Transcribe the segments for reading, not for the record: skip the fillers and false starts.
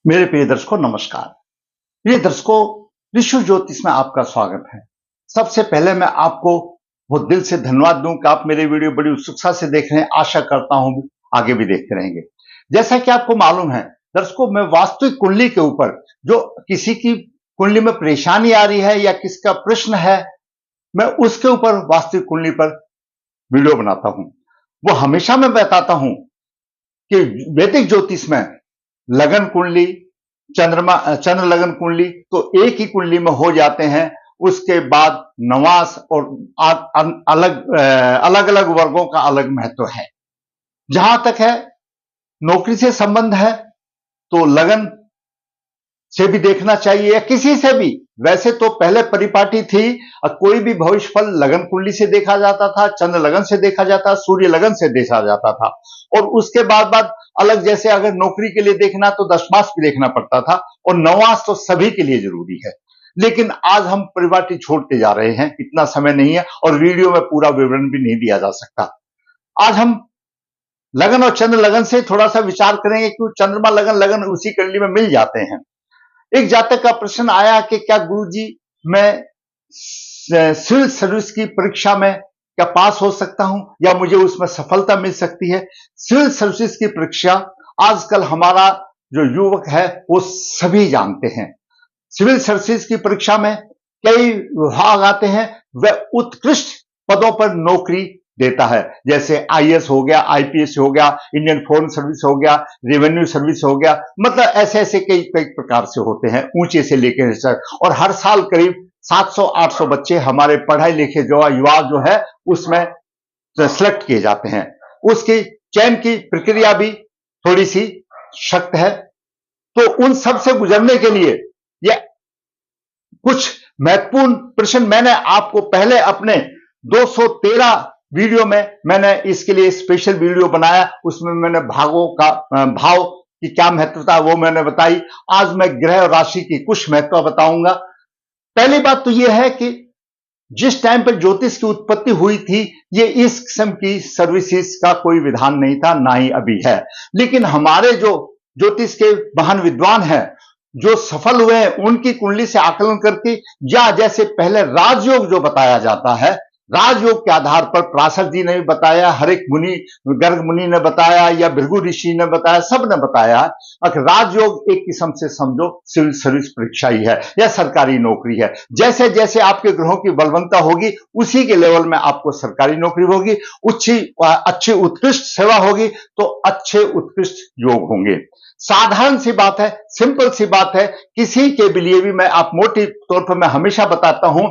मेरे प्रिय दर्शकों नमस्कार। प्रिय दर्शकों, ऋषि ज्योतिष में आपका स्वागत है। सबसे पहले मैं आपको बहुत दिल से धन्यवाद दूं कि आप मेरे वीडियो बड़ी उत्सुकता से देख रहे हैं। आशा करता हूं आगे भी देखते रहेंगे। जैसा कि आपको मालूम है दर्शकों, मैं वास्तविक कुंडली के ऊपर जो किसी की कुंडली में परेशानी आ रही है या किसका प्रश्न है, मैं उसके ऊपर वास्तविक कुंडली पर वीडियो बनाता हूं। वो हमेशा मैं बताता हूं कि वैदिक ज्योतिष में लगन कुंडली, चंद्र लगन कुंडली तो एक ही कुंडली में हो जाते हैं। उसके बाद नवास और अलग अलग वर्गों का अलग महत्व है। जहां तक है नौकरी से संबंध है तो लगन से भी देखना चाहिए या किसी से भी। वैसे तो पहले परिपाटी थी, कोई भी भविष्य फल लगन कुंडली से देखा जाता था, चंद्र लगन से देखा जाता, सूर्य लगन से देखा जाता था। और उसके बाद अलग, जैसे अगर नौकरी के लिए देखना तो दशमास भी देखना पड़ता था, और नवास तो सभी के लिए जरूरी है। लेकिन आज हम परिपाटी छोड़ते जा रहे हैं, इतना समय नहीं है और वीडियो में पूरा विवरण भी नहीं दिया जा सकता। आज हम लगन और चंद्र लगन से थोड़ा सा विचार करेंगे कि चंद्रमा लगन उसी कुंडली में मिल जाते हैं। एक जातक का प्रश्न आया कि क्या गुरुजी मैं सिविल सर्विस की परीक्षा में क्या पास हो सकता हूं या मुझे उसमें सफलता मिल सकती है। सिविल सर्विस की परीक्षा आजकल हमारा जो युवक है वो सभी जानते हैं। सिविल सर्विस की परीक्षा में कई विभाग आते हैं, वह उत्कृष्ट पदों पर नौकरी देता है। जैसे आईएएस हो गया, आईपीएस हो गया, इंडियन फॉरेन सर्विस हो गया, रेवेन्यू सर्विस हो गया, मतलब ऐसे ऐसे कई कई प्रकार से होते हैं, ऊंचे से लेकर। और हर साल करीब 700-800 बच्चे हमारे पढ़ाई लिखे जो युवा जो है उसमें सिलेक्ट किए जाते हैं। उसकी चयन की प्रक्रिया भी थोड़ी सी सख्त है। तो उन सब से गुजरने के लिए यह कुछ महत्वपूर्ण प्रश्न मैंने आपको पहले अपने 213 वीडियो में मैंने इसके लिए स्पेशल वीडियो बनाया। उसमें मैंने भागों का भाव की क्या महत्वता वो मैंने बताई। आज मैं ग्रह और राशि की कुछ महत्व बताऊंगा। पहली बात तो यह है कि जिस टाइम पर ज्योतिष की उत्पत्ति हुई थी, ये इस किस्म की सर्विसेज का कोई विधान नहीं था, ना ही अभी है। लेकिन हमारे जो ज्योतिष के महान विद्वान हैं, जो सफल हुए हैं, उनकी कुंडली से आकलन करके, या जैसे पहले राजयोग जो बताया जाता है, राजयोग के आधार पर पराशर जी ने भी बताया, हरेक मुनि, गर्ग मुनि ने बताया, या भृगु ऋषि ने बताया, सब ने बताया। राजयोग एक किस्म से समझो सिविल सर्विस परीक्षा ही है या सरकारी नौकरी है। जैसे जैसे आपके ग्रहों की बलवंता होगी उसी के लेवल में आपको सरकारी नौकरी होगी, अच्छी उत्कृष्ट सेवा होगी तो अच्छे उत्कृष्ट योग होंगे। साधारण सी बात है, सिंपल सी बात है, किसी के लिए भी मैं आप मोटे तौर पर मैं हमेशा बताता हूं,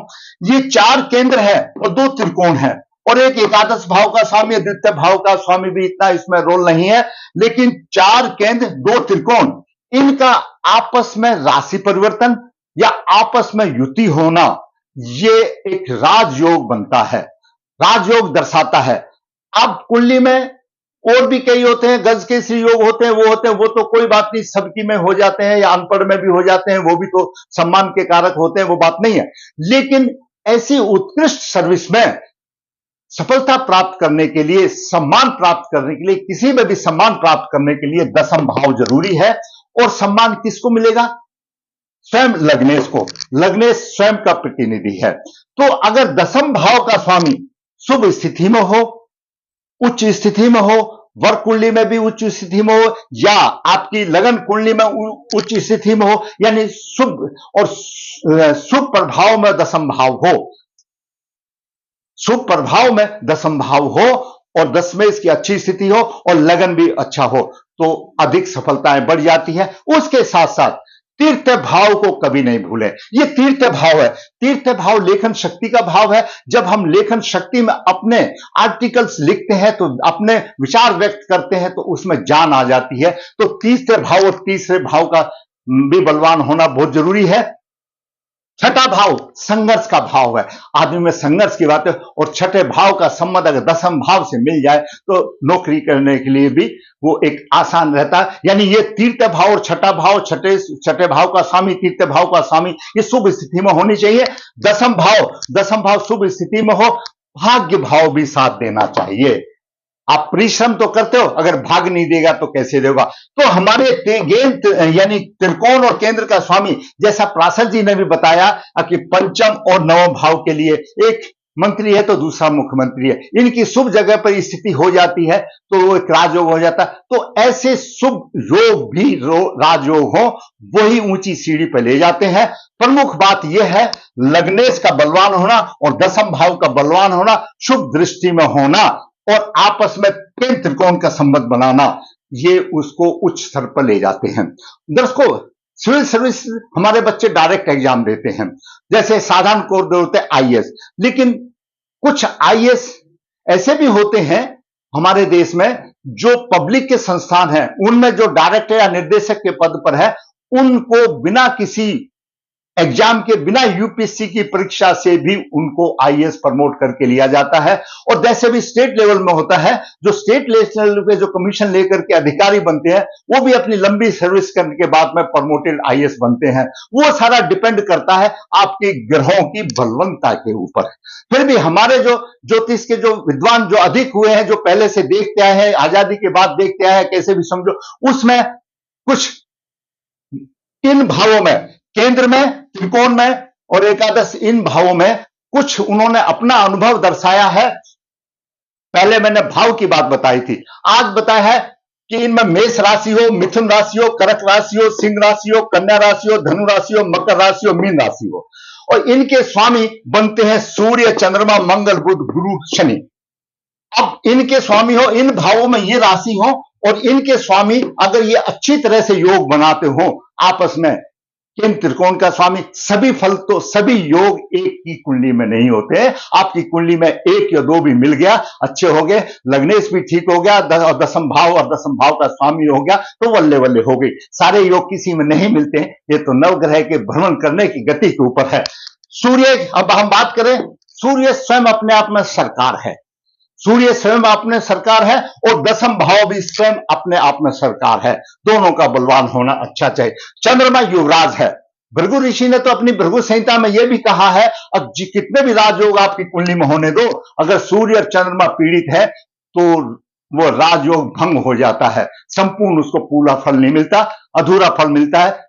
ये 4 केंद्र है और 2 त्रिकोण है और एक एकादश भाव का स्वामी, द्वितीय भाव का स्वामी भी इतना इसमें रोल नहीं है। लेकिन 4 केंद्र 2 त्रिकोण, इनका आपस में राशि परिवर्तन या आपस में युति होना, ये एक राजयोग बनता है, राजयोग दर्शाता है। अब कुंडली में और भी कई होते हैं, गज के श्री योग होते हैं, वो तो कोई बात नहीं, सबकी में हो जाते हैं या अनपढ़ में भी हो जाते हैं, वो भी तो सम्मान के कारक होते हैं, वो बात नहीं है। लेकिन ऐसी उत्कृष्ट सर्विस में सफलता प्राप्त करने के लिए, सम्मान प्राप्त करने के लिए, किसी में भी सम्मान प्राप्त करने के लिए दशम भाव जरूरी है। और सम्मान किसको मिलेगा? स्वयं लग्नेश को। लग्नेश स्वयं का प्रतिनिधि है। तो अगर दशम भाव का स्वामी शुभ स्थिति में हो, उच्च स्थिति में हो, वर्ग कुंडली में भी उच्च स्थिति में हो, या आपकी लगन कुंडली में उच्च स्थिति में हो, यानी शुभ और शुभ प्रभाव में दशम भाव हो, शुभ प्रभाव में दशम भाव हो और दशमेश की अच्छी स्थिति हो और लगन भी अच्छा हो तो अधिक सफलताएं बढ़ जाती है। उसके साथ साथ तीर्थ भाव को कभी नहीं भूलें। ये तीर्थ भाव है। तीर्थ भाव लेखन शक्ति का भाव है। जब हम लेखन शक्ति में अपने आर्टिकल्स लिखते हैं तो अपने विचार व्यक्त करते हैं तो उसमें जान आ जाती है। तो तीसरे भाव और तीसरे भाव का भी बलवान होना बहुत जरूरी है। छठा भाव संघर्ष का भाव है। आदमी में संघर्ष की बात है और छठे भाव का संबंध अगर दशम भाव से मिल जाए तो नौकरी करने के लिए भी वो एक आसान रहता है। यानी ये तीर्थ भाव और छठा भाव, छठे भाव का स्वामी, तीर्थ भाव का स्वामी, ये शुभ स्थिति में होनी चाहिए। दशम भाव शुभ स्थिति में हो, भाग्य भाव भी साथ देना चाहिए। आप परिश्रम तो करते हो, अगर भाग नहीं देगा तो कैसे देगा। तो हमारे गेंद यानी त्रिकोण और केंद्र का स्वामी, जैसा प्रासद जी ने भी बताया कि पंचम और नवम भाव के लिए एक मंत्री है तो दूसरा मुख्यमंत्री है, इनकी शुभ जगह पर स्थिति हो जाती है तो वो एक राजयोग हो जाता है। तो ऐसे शुभ योग भी राजयोग हो, वही ऊंची सीढ़ी पर ले जाते हैं। प्रमुख बात यह है लग्नेश का बलवान होना और दसम भाव का बलवान होना, शुभ दृष्टि में होना और आपस में पेन त्रिकोण का संबंध बनाना, ये उसको उच्च स्तर पर ले जाते हैं। दर्शकों, सिविल सर्विस हमारे बच्चे डायरेक्ट एग्जाम देते हैं, जैसे साधारण कोर्स होते हैं आईएएस, लेकिन कुछ आईएएस ऐसे भी होते हैं हमारे देश में जो पब्लिक के संस्थान हैं, उनमें जो डायरेक्टर या निर्देशक के पद पर है, उनको बिना किसी एग्जाम के, बिना यूपीएससी की परीक्षा से भी उनको आईएएस प्रमोट करके लिया जाता है। और जैसे भी स्टेट लेवल में होता है, जो स्टेट लेवल पे जो कमीशन लेकर के अधिकारी बनते हैं, वो भी अपनी लंबी सर्विस करने के बाद में प्रमोटेड आईएएस बनते हैं। वो सारा डिपेंड करता है आपके ग्रहों की बलवंतता के ऊपर। फिर भी हमारे जो ज्योतिष के जो विद्वान जो अधिक हुए हैं, जो पहले से देखते आए हैं, आजादी के बाद देखते आए हैं, कैसे भी समझो, उसमें कुछ इन भावों में, केंद्र में, त्रिकोण में और एकादश, इन भावों में कुछ उन्होंने अपना अनुभव दर्शाया है। पहले मैंने भाव की बात बताई थी, आज बताया है कि इनमें मेष राशि हो, मिथुन राशि हो, कर्क राशि हो, सिंह राशि हो, कन्या राशि हो, धनु राशि हो, मकर राशि हो, मीन राशि हो, और इनके स्वामी बनते हैं सूर्य, चंद्रमा, मंगल, बुध, गुरु, शनि। अब इनके स्वामी हो, इन भावों में ये राशि हो और इनके स्वामी अगर ये अच्छी तरह से योग बनाते हो आपस में, इन त्रिकोण का स्वामी, सभी फल तो, सभी योग एक की कुंडली में नहीं होते। आपकी कुंडली में एक या दो भी मिल गया, अच्छे हो गए, लग्नेश भी ठीक हो गया और दसम भाव का स्वामी हो गया तो वल्ले वल्ले हो गई। सारे योग किसी में नहीं मिलते, ये तो नवग्रह के भ्रमण करने की गति के ऊपर है। सूर्य, अब हम बात करें, सूर्य स्वयं अपने आप में सरकार है, सूर्य स्वयं अपने सरकार है और दसम भाव भी स्वयं अपने आप में सरकार है। दोनों का बलवान होना अच्छा चाहिए। चंद्रमा युवराज है। भृगु ऋषि ने तो अपनी भृगु संहिता में यह भी कहा है, अब कितने भी राजयोग आपकी कुंडली में होने दो, अगर सूर्य और चंद्रमा पीड़ित है तो वो राजयोग भंग हो जाता है, संपूर्ण उसको पूरा फल नहीं मिलता, अधूरा फल मिलता है।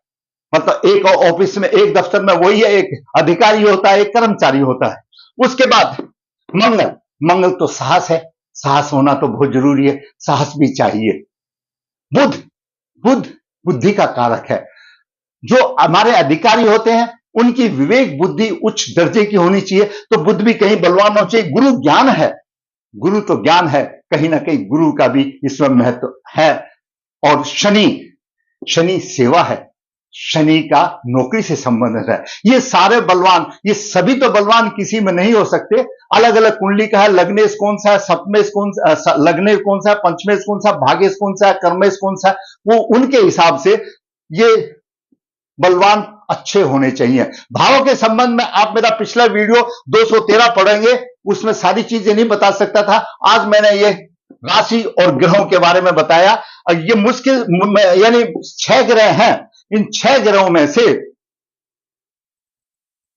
मतलब एक ऑफिस में, एक दफ्तर में वही है, एक अधिकारी होता है, एक कर्मचारी होता है। उसके बाद मंगल, मंगल तो साहस है, साहस होना तो बहुत जरूरी है, साहस भी चाहिए। बुध, बुध बुद्धि का कारक है। जो हमारे अधिकारी होते हैं उनकी विवेक बुद्धि उच्च दर्जे की होनी चाहिए, तो बुध भी कहीं बलवान होना चाहिए। गुरु ज्ञान है, गुरु तो ज्ञान है, कहीं ना कहीं गुरु का भी इसमें महत्व है। और शनि, शनि सेवा है, शनि का नौकरी से संबंधित है। ये सारे बलवान, ये सभी तो बलवान किसी में नहीं हो सकते, अलग अलग कुंडली का है। लग्नेश कौन सा है, सप्तमेश कौन सा, लग्नेश कौन सा है, पंचमेश कौन सा, भाग्येश कौन सा है, कर्मेश कौन सा है, वो उनके हिसाब से ये बलवान अच्छे होने चाहिए। भावों के संबंध में आप मेरा पिछला वीडियो 213 पढ़ेंगे, उसमें सारी चीजें नहीं बता सकता था। आज मैंने ये राशि और ग्रहों के बारे में बताया। और ये मुश्किल, यानी 6 ग्रह हैं, इन 6 ग्रहों में से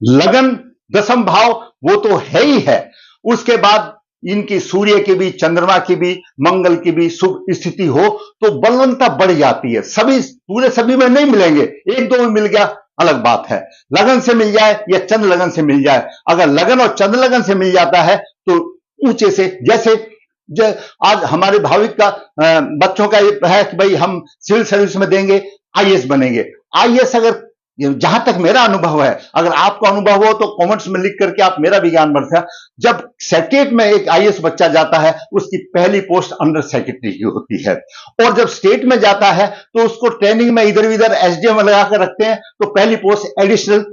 लगन, दसम भाव वो तो है ही है, उसके बाद इनकी सूर्य की भी, चंद्रमा की भी, मंगल की भी शुभ स्थिति हो तो बलवंता बढ़ जाती है। सभी पूरे सभी में नहीं मिलेंगे, एक दो में मिल गया अलग बात है। लगन से मिल जाए या चंद्र लगन से मिल जाए, अगर लगन और चंद्र लगन से मिल जाता है तो ऊंचे से, जैसे आज हमारे भाविक का बच्चों का है कि भाई हम सिविल सर्विस में देंगे, आईएएस बनेंगे। आईएएस अगर, जहां तक मेरा अनुभव है, अगर आपका अनुभव हो तो कमेंट्स में लिख करके आप मेरा भी ज्ञान बढ़ता है। जब सेक्रेटरी में एक आईएएस बच्चा जाता है, उसकी पहली पोस्ट अंडर सेक्रेटरी की होती है, और जब स्टेट में जाता है तो उसको ट्रेनिंग में इधर उधर एसडीएम लगा कर रखते हैं, तो पहली पोस्ट एडिशनल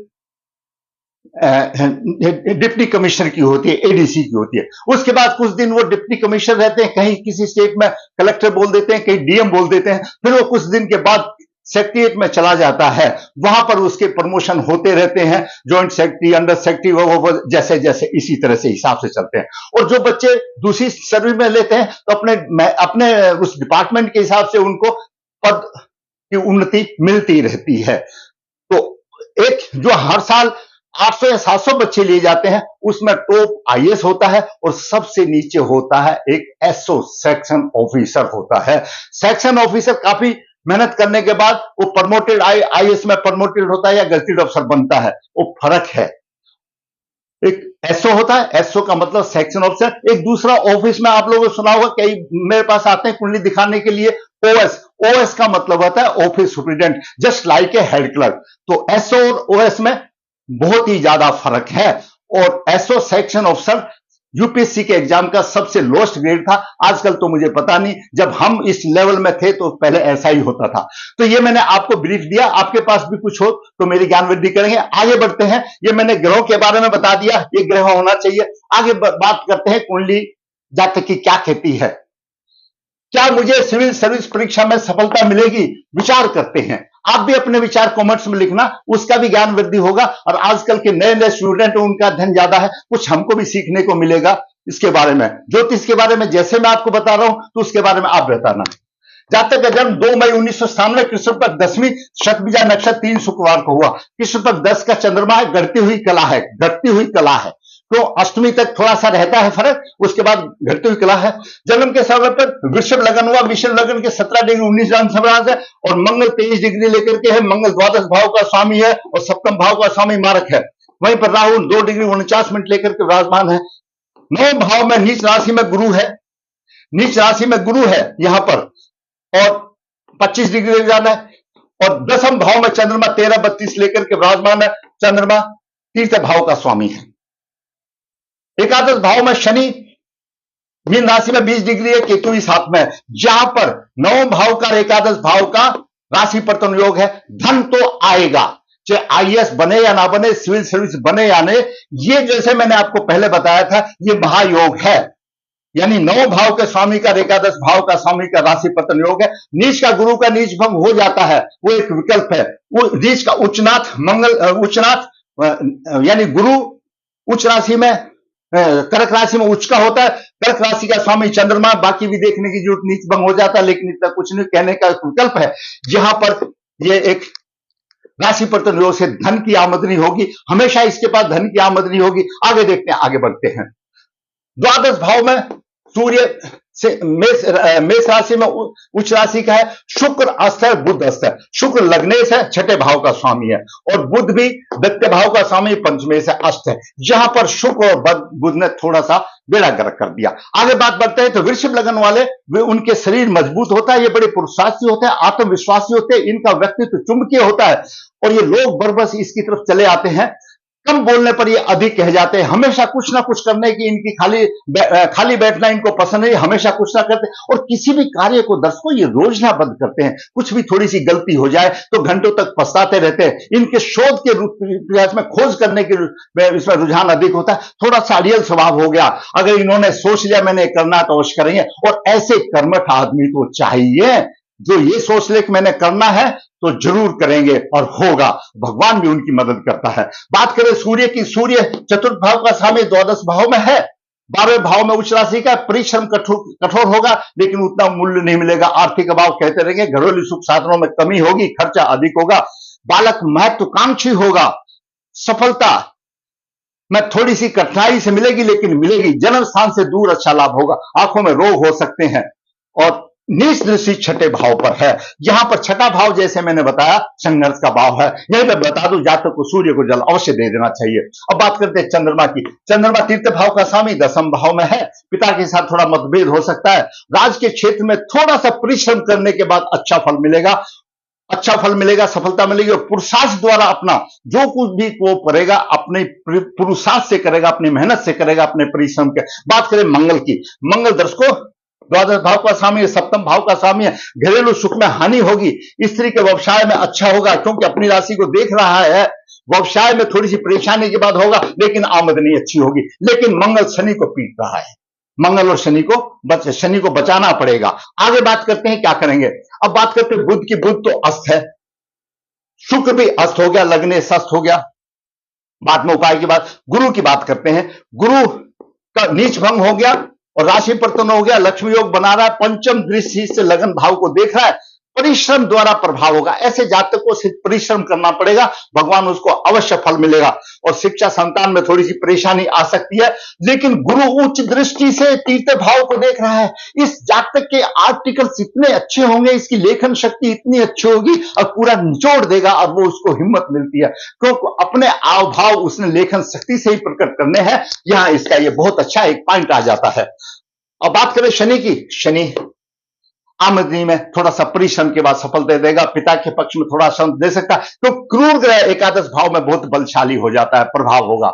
डिप्टी कमिश्नर की होती है, एडीसी की होती है। उसके बाद कुछ दिन वो डिप्टी कमिश्नर रहते हैं, कहीं किसी स्टेट में कलेक्टर बोल देते हैं, कहीं डीएम बोल देते हैं, फिर वो कुछ दिन के बाद सेक्रेटरीट में चला जाता है, वहां पर उसके प्रमोशन होते रहते हैं, ज्वाइंट सेक्रेटरी, अंडर सेक्रेटरी, वो जैसे जैसे इसी तरह से हिसाब से चलते हैं। और जो बच्चे दूसरी सर्विस में लेते हैं तो अपने उस डिपार्टमेंट के हिसाब से उनको पद की उन्नति मिलती रहती है। तो एक जो हर साल 800 या 700 बच्चे लिए जाते हैं, उसमें टॉप आईएएस होता है और सबसे नीचे होता है एक एसओ सेक्शन ऑफिसर होता है। सेक्शन ऑफिसर काफी मेहनत करने के बाद वो प्रमोटेड आईएएस में प्रमोटेड होता है या गजेटेड अफसर बनता है, वो फर्क है। एक एसओ होता है, एसओ का मतलब सेक्शन ऑफिसर। एक दूसरा ऑफिस में आप लोगों को सुना होगा, कई मेरे पास आते हैं कुंडली दिखाने के लिए, ओएस। ओएस का मतलब होता है office superintendent, just like a head clerk. तो एसओ और ओएस में बहुत ही ज्यादा फर्क है। और एसओ सेक्शन ऑफिसर यूपीएससी के एग्जाम का सबसे लोएस्ट ग्रेड था। आजकल तो मुझे पता नहीं, जब हम इस लेवल में थे तो पहले ऐसा ही होता था। तो ये मैंने आपको ब्रीफ दिया, आपके पास भी कुछ हो तो मेरी ज्ञान वृद्धि करेंगे। आगे बढ़ते हैं, ये मैंने ग्रहों के बारे में बता दिया, ये ग्रह होना चाहिए। आगे बात करते हैं कुंडली जातक की क्या कहती है। क्या मुझे सिविल सर्विस परीक्षा में सफलता मिलेगी? विचार करते हैं। आप भी अपने विचार कमेंट्स में लिखना, उसका भी ज्ञान वृद्धि होगा। और आजकल के नए नए स्टूडेंट, उनका अध्ययन ज्यादा है, कुछ हमको भी सीखने को मिलेगा इसके बारे में। ज्योतिष के बारे में जैसे मैं आपको बता रहा हूं, तो उसके बारे में आप बताना। जातक का जन्म 2 मई 1997 कृष्ण पक्ष 10वीं शतभिजा नक्षत्र 3 शुक्रवार को हुआ। कृष्ण पक्ष 10 का चंद्रमा है, घटती हुई कला है, घटती हुई कला है। तो अष्टमी तक थोड़ा सा रहता है फर्क, उसके बाद घटती हुई कला है। जन्म के समय पर वृषभ लगन हुआ, वृषभ लगन के 17 डिग्री 19 अंश है और मंगल 23 डिग्री लेकर के है। मंगल द्वादश भाव का स्वामी है और सप्तम भाव का स्वामी मारक है। वहीं पर राहु 2 डिग्री 49 मिनट लेकर के विराजमान है। 9 भाव में नीच राशि में गुरु है, नीच राशि में गुरु है यहां पर, और 25 डिग्री ले जाना है। और 10वें भाव में चंद्रमा 13-32 लेकर के विराजमान है। चंद्रमा तीसरे भाव का स्वामी है। एकादश भाव में शनि मीन राशि में 20 डिग्री है, केतु ही 7 में है। जहां पर 9 भाव का एकादश भाव का राशि परिवर्तन योग है। धन तो आएगा, चाहे आईएएस बने या ना बने, सिविल सर्विस बने या नहीं, ये जैसे मैंने आपको पहले बताया था, ये महायोग है। यानी 9 भाव के स्वामी का एकादश भाव का स्वामी का राशि पतन योग है। नीच का गुरु का नीच भंग हो जाता है, वो एक विकल्प है। वो नीच का उच्चनाथ मंगल, उच्चनाथ यानी गुरु उच्च राशि में, कर्क राशि में उच्च का होता है। कर्क राशि का स्वामी चंद्रमा, बाकी भी देखने की जरूरत, नीच भंग हो जाता है, लेकिन इतना कुछ नहीं, कहने का विकल्प है। यहां पर ये एक राशि परिवर्तन योग से धन की आमदनी होगी, हमेशा इसके पास धन की आमदनी होगी। आगे देखते हैं, आगे बढ़ते हैं। द्वादश भाव में सूर्य से मेष राशि में उच्च राशि का है। शुक्र अस्त है, बुध अस्त है। शुक्र लग्नेश है, छठे भाव का स्वामी है, और बुध भी द्वितीय भाव का स्वामी पंचमेश है, अस्त है। जहां पर शुक्र और बुध ने थोड़ा सा बेड़ा गर्क कर दिया। आगे बात बढ़ते हैं तो वृषभ लगन वाले, वे उनके शरीर मजबूत होता है, ये बड़े पुरुषार्थी होते हैं, आत्मविश्वासी होते हैं, इनका व्यक्तित्व चुंबकीय होता है और ये लोग बरबस इसकी तरफ चले आते हैं। कम बोलने पर ये अधिक कह जाते हैं, हमेशा कुछ ना कुछ करने की इनकी खाली बैठना इनको पसंद है, हमेशा कुछ ना करते। और किसी भी कार्य को दर्शकों ये रोजना बंद करते हैं। कुछ भी थोड़ी सी गलती हो जाए तो घंटों तक पछताते रहते हैं। इनके शोध के प्रयास में, खोज करने के इसमें रुझान अधिक होता है। थोड़ा सा अड़ियल स्वभाव हो गया, अगर इन्होंने सोच लिया मैंने करना तो अवश्य करेंगे। और ऐसे कर्मठ आदमी को चाहिए जो ये सोच ले कि मैंने करना है तो जरूर करेंगे और होगा। भगवान भी उनकी मदद करता है। बात करें सूर्य की, सूर्य चतुर्थ भाव का स्वामी द्वादश भाव में है, 12वें भाव में उच्च राशि का। परिश्रम कठोर होगा, लेकिन उतना मूल्य नहीं मिलेगा। आर्थिक अभाव कहते रहेंगे, घरेलू सुख साधनों में कमी होगी, खर्चा अधिक होगा। बालक महत्वाकांक्षी होगा, सफलता में थोड़ी सी कठिनाई से मिलेगी, लेकिन मिलेगी। जन्म स्थान से दूर अच्छा लाभ होगा। आंखों में रोग हो सकते हैं। और नीच दृष्टि छठे भाव पर है। यहां पर छठा भाव जैसे मैंने बताया संघर्ष का भाव है। यहीं पर बता दूं, जातक को सूर्य को जल अवश्य दे देना चाहिए। अब बात करते हैं चंद्रमा की। चंद्रमा तीर्थ भाव का स्वामी 10वें भाव में है। पिता के साथ थोड़ा मतभेद हो सकता है। राज के क्षेत्र में थोड़ा सा परिश्रम करने के बाद अच्छा फल मिलेगा, अच्छा फल मिलेगा, सफलता मिलेगी। और पुरुषार्थ द्वारा अपना जो कुछ भी वो करेगा, अपने पुरुषार्थ से करेगा, अपनी मेहनत से करेगा, अपने परिश्रम के। बात करें मंगल की। मंगल दर्शकों द्वादश भाव का स्वामी है, सप्तम भाव का स्वामी है। घरेलू सुख में हानि होगी। स्त्री के व्यवसाय में अच्छा होगा, क्योंकि अपनी राशि को देख रहा है। व्यवसाय में थोड़ी सी परेशानी के बाद होगा, लेकिन आमदनी अच्छी होगी। लेकिन मंगल शनि को पीट रहा है। मंगल और शनि को बचाना पड़ेगा। आगे बात करते हैं क्या करेंगे। अब बात करते हैं बुध की। बुध तो अस्त है, शुक्र भी अस्त हो गया, लग्ने अस्त हो गया। बाद में उपाय की बात, गुरु की बात करते हैं। गुरु का नीच भंग हो गया और राशि परिवर्तन हो गया। लक्ष्मी योग बना रहा है, पंचम दृष्टि से लगन भाव को देख रहा है। परिश्रम द्वारा प्रभाव होगा। ऐसे जातक को सिर्फ परिश्रम करना पड़ेगा, भगवान उसको अवश्य फल मिलेगा। और शिक्षा संतान में थोड़ी सी परेशानी आ सकती है, लेकिन गुरु उच्च दृष्टि से तीसरे भाव को देख रहा है। इस जातक के आर्टिकल्स इतने अच्छे होंगे, इसकी लेखन शक्ति इतनी अच्छी होगी और पूरा निचोड़ देगा, और वो उसको हिम्मत मिलती है क्योंकि अपने आव भाव उसने लेखन शक्ति से ही प्रकट करने हैं। यहां इसका ये बहुत अच्छा एक पॉइंट आ जाता है। अब बात करें शनि की। शनि आमदनी में थोड़ा सा परिश्रम के बाद सफल दे देगा, पिता के पक्ष में थोड़ा श्रम दे सकता है, तो क्रूर ग्रह एकादश भाव में बहुत बलशाली हो जाता है, प्रभाव होगा।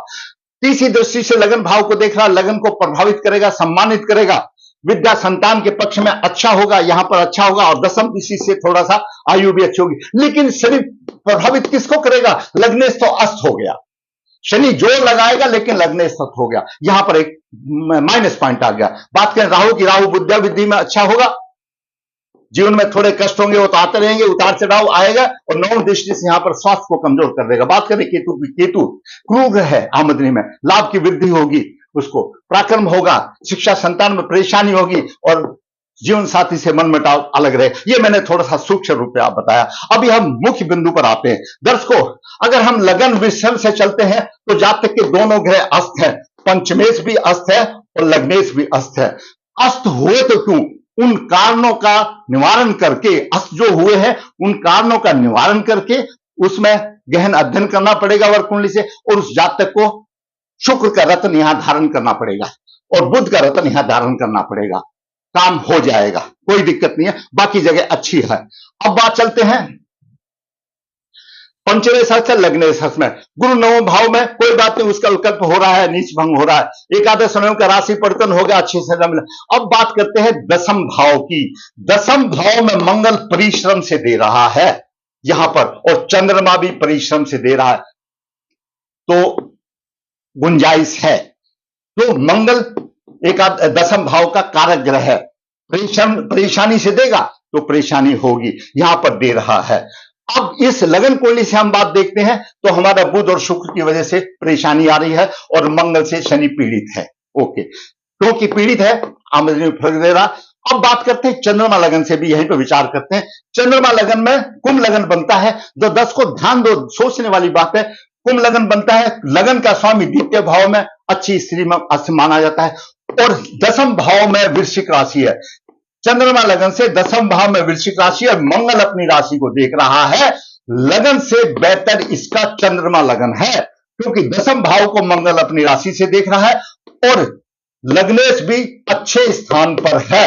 तीसरी दृष्टि से लगन भाव को देख रहा, लगन को प्रभावित करेगा, सम्मानित करेगा। विद्या संतान के पक्ष में अच्छा होगा, यहां पर अच्छा होगा। और दसम दृष्टि से थोड़ा सा आयु भी अच्छी होगी, लेकिन शनि प्रभावित किसको करेगा? लग्नेश तो अस्त हो गया, शनि जोर लगाएगा लेकिन लग्नेश अस्त हो गया, यहां पर एक माइनस पॉइंट आ गया। बात करें राहु की, राहु विद्या विधि में अच्छा होगा, जीवन में थोड़े कष्ट होंगे वो तो आते रहेंगे, उतार चढ़ाव आएगा, और नौ दृष्टि से यहां पर स्वास्थ्य को कमजोर कर देगा। बात करें केतु की, केतु क्रूर है, आमदनी में लाभ की वृद्धि होगी, उसको पराक्रम होगा, शिक्षा संतान में परेशानी होगी, और जीवन साथी से मनमुटाव अलग रहे। ये मैंने थोड़ा सा सूक्ष्म रूप में आप बताया। अभी हम मुख्य बिंदु पर आते हैं। दर्शकों, अगर हम लगन विषम से चलते हैं तो जातक के दोनों ग्रह अस्त है, पंचमेश भी अस्त है और लग्नेश भी अस्त है। अस्त हुए तो क्यों? उन कारणों का निवारण करके, अस्त जो हुए हैं उन कारणों का निवारण करके उसमें गहन अध्ययन करना पड़ेगा वर्ग कुंडली से, और उस जातक को शुक्र का रत्न यहां धारण करना पड़ेगा और बुध का रत्न यहां धारण करना पड़ेगा। काम हो जाएगा, कोई दिक्कत नहीं है, बाकी जगह अच्छी है। अब बात चलते हैं पंचमे सच है, लग्ने सच में गुरु नवम भाव में, कोई बात नहीं, उसका विकल्प हो रहा है, नीच भंग हो रहा है, एकादश समय का राशि परिवर्तन हो गया, अच्छे से मिला। अब बात करते हैं दसम भाव की। दसम भाव में मंगल परिश्रम से दे रहा है यहां पर, और चंद्रमा भी परिश्रम से दे रहा है, तो गुंजाइश है। तो मंगल दसम भाव का कारक ग्रह है, परेशानी से देगा तो परेशानी होगी, यहां पर दे रहा है। अब इस लगन कुंडली से हम बात देखते हैं तो हमारा बुध और शुक्र की वजह से परेशानी आ रही है, और मंगल से शनि पीड़ित है। ओके, क्योंकि पीड़ित है, आमदनी में फर्क दे रहा। अब बात करते हैं चंद्रमा लगन से भी, यहीं पर विचार करते हैं। चंद्रमा लगन में कुंभ लगन बनता है, तो 10 को ध्यान दो, सोचने वाली बात है। कुंभ लगन बनता है, लगन का स्वामी द्वितीय भाव में अच्छी स्त्री में माना जाता है, और दसम भाव में वृश्चिक राशि है। चंद्रमा लगन से दसम भाव में वृश्चिक राशि है, मंगल अपनी राशि को देख रहा है। लगन से बेहतर इसका चंद्रमा लगन है, क्योंकि दसम भाव को मंगल अपनी राशि से देख रहा है, और लग्नेश भी अच्छे स्थान पर है।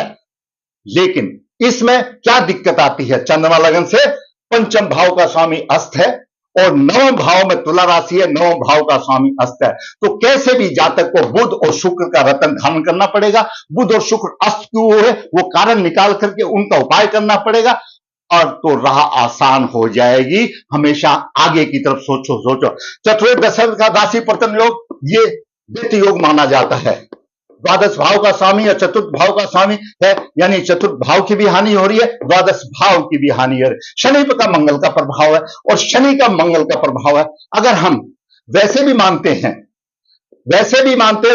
लेकिन इसमें क्या दिक्कत आती है? चंद्रमा लगन से पंचम भाव का स्वामी अस्त है, और नवम भाव में तुला राशि है, नवम भाव का स्वामी अस्त है। तो कैसे भी जातक को बुध और शुक्र का रत्न धारण करना पड़ेगा। बुध और शुक्र अस्त क्यों हुए, वो कारण निकाल करके उनका उपाय करना पड़ेगा, और तो राह आसान हो जाएगी। हमेशा आगे की तरफ सोचो। चतुर्थ दशम का राशि परिवर्तन योग, ये वित्त योग माना जाता है। द्वादश भाव का स्वामी या चतुर्थ भाव का स्वामी है, यानी चतुर्थ भाव की भी हानि हो रही है, द्वादश भाव की भी हानि है। शनि का मंगल का प्रभाव है, और शनि का मंगल का प्रभाव है। अगर हम वैसे भी मानते हैं,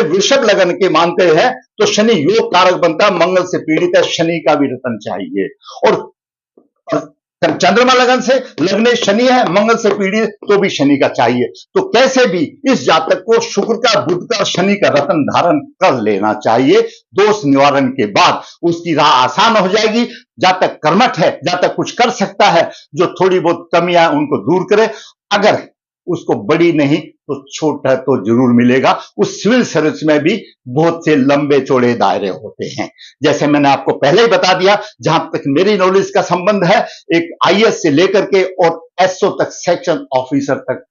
वृषभ लगन के मानते हैं, तो शनि योग कारक बनता है, मंगल से पीड़ित है, शनि का भी रतन चाहिए। और चंद्रमा लगन से लगने शनि है, मंगल से पीड़ित, तो भी शनि का चाहिए। तो कैसे भी इस जातक को शुक्र का, बुध का, शनि का रत्न धारण कर लेना चाहिए। दोष निवारण के बाद उसकी राह आसान हो जाएगी। जातक कर्मठ है, जातक कुछ कर सकता है, जो थोड़ी बहुत कमियां उनको दूर करे। अगर उसको बड़ी नहीं तो छोटा तो जरूर मिलेगा। उस सिविल सर्विस में भी बहुत से लंबे चौड़े दायरे होते हैं, जैसे मैंने आपको पहले ही बता दिया। जहां तक मेरी नॉलेज का संबंध है, एक आईएएस से लेकर के और एसओ तक, सेक्शन ऑफिसर तक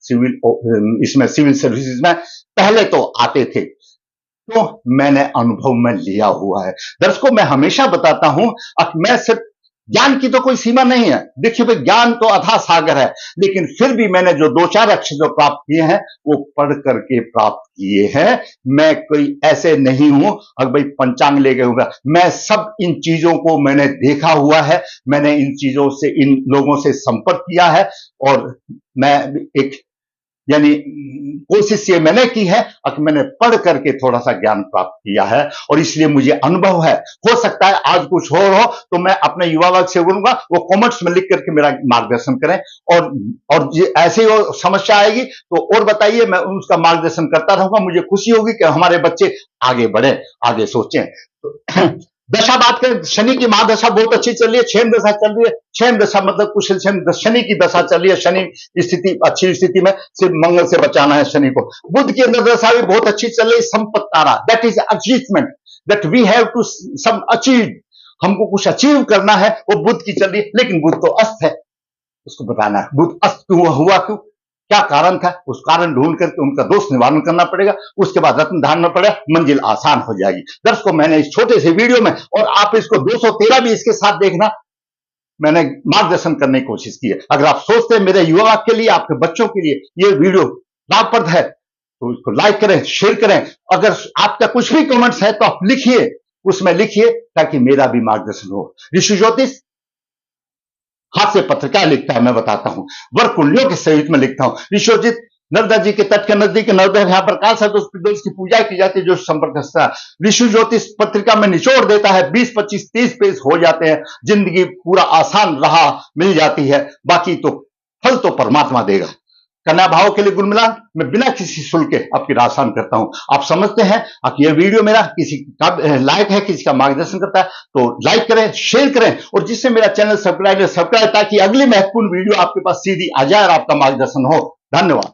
इसमें सिविल सर्विसेज में पहले तो आते थे, तो मैंने अनुभव में लिया हुआ है। दर्शकों, मैं हमेशा बताता हूं, मैं सिर्फ ज्ञान की तो कोई सीमा नहीं है। देखिए भाई, ज्ञान तो अथाह सागर है, लेकिन फिर भी मैंने जो 2-4 अक्षर जो प्राप्त किए हैं वो पढ़ करके प्राप्त किए हैं। मैं कोई ऐसे नहीं हूं अगर भाई पंचांग ले गए होगा। मैं सब इन चीजों को मैंने देखा हुआ है, मैंने इन चीजों से, इन लोगों से संपर्क किया है, और मैं एक यानी कोशिश ये मैंने की है कि मैंने पढ़ करके थोड़ा सा ज्ञान प्राप्त किया है और इसलिए मुझे अनुभव है। हो सकता है आज कुछ हो तो मैं अपने युवा वर्ग से बोलूंगा वो कमेंट्स में लिख करके मेरा मार्गदर्शन करें, और ऐसे ही समस्या आएगी तो और बताइए, मैं उसका मार्गदर्शन करता रहूंगा। मुझे खुशी होगी कि हमारे बच्चे आगे बढ़े, आगे सोचें। दशा बात करें, शनि की महादशा बहुत अच्छी चल रही है, क्षेम दशा चल रही है। क्षेम दशा मतलब कुशल शनि की दशा चल रही है। शनि स्थिति अच्छी स्थिति में, सिर्फ मंगल से बचाना है शनि को। बुध की अंदर दशा भी बहुत अच्छी चल रही है। संपत्ति तारा, that is achievement, that we have to some achieve, हमको कुछ अचीव करना है, वो बुध की चल रही है। लेकिन बुध तो अस्त है, उसको बताना है बुध अस्त क्यों हुआ, क्यों, क्या कारण था, उस कारण ढूंढ करके उनका दोष निवारण करना पड़ेगा। उसके बाद रत्न धारण पड़ेगा, मंजिल आसान हो जाएगी। दर्शकों, मैंने इस छोटे से वीडियो में, और आप इसको 213 भी इसके साथ देखना, मैंने मार्गदर्शन करने की कोशिश की है। अगर आप सोचते हैं मेरे युवा के लिए, आपके बच्चों के लिए ये वीडियो लाभप्रद है तो इसको लाइक करें, शेयर करें। अगर आपका कुछ भी कमेंट्स है तो आप लिखिए, उसमें लिखिए ताकि मेरा भी मार्गदर्शन हो। ऋषि ज्योतिष हाथ से पत्रिका लिखता है, मैं बताता हूं, वर्ग कुंडलियों के सहित में लिखता हूं। ऋषि ज्योतिष नर्मदा जी के तट के नजदीक नर्मदा यहाँ पर काल सदोष प्रदोष की पूजा की जाती है, जो संपर्क ऋषि ज्योतिष पत्रिका में निचोड़ देता है। 20, 25, 30 पेज हो जाते हैं, जिंदगी पूरा आसान राह मिल जाती है। बाकी तो फल तो परमात्मा देगा। कन्या भाव के लिए गुणमिलान मैं बिना किसी शुल्क के आपकी आसान करता हूं। आप समझते हैं कि यह वीडियो मेरा किसी का लायक है, किसी का मार्गदर्शन करता है तो लाइक करें, शेयर करें, और जिससे मेरा चैनल सब्सक्राइब, ताकि अगली महत्वपूर्ण वीडियो आपके पास सीधी आ जाए और आपका मार्गदर्शन हो। धन्यवाद।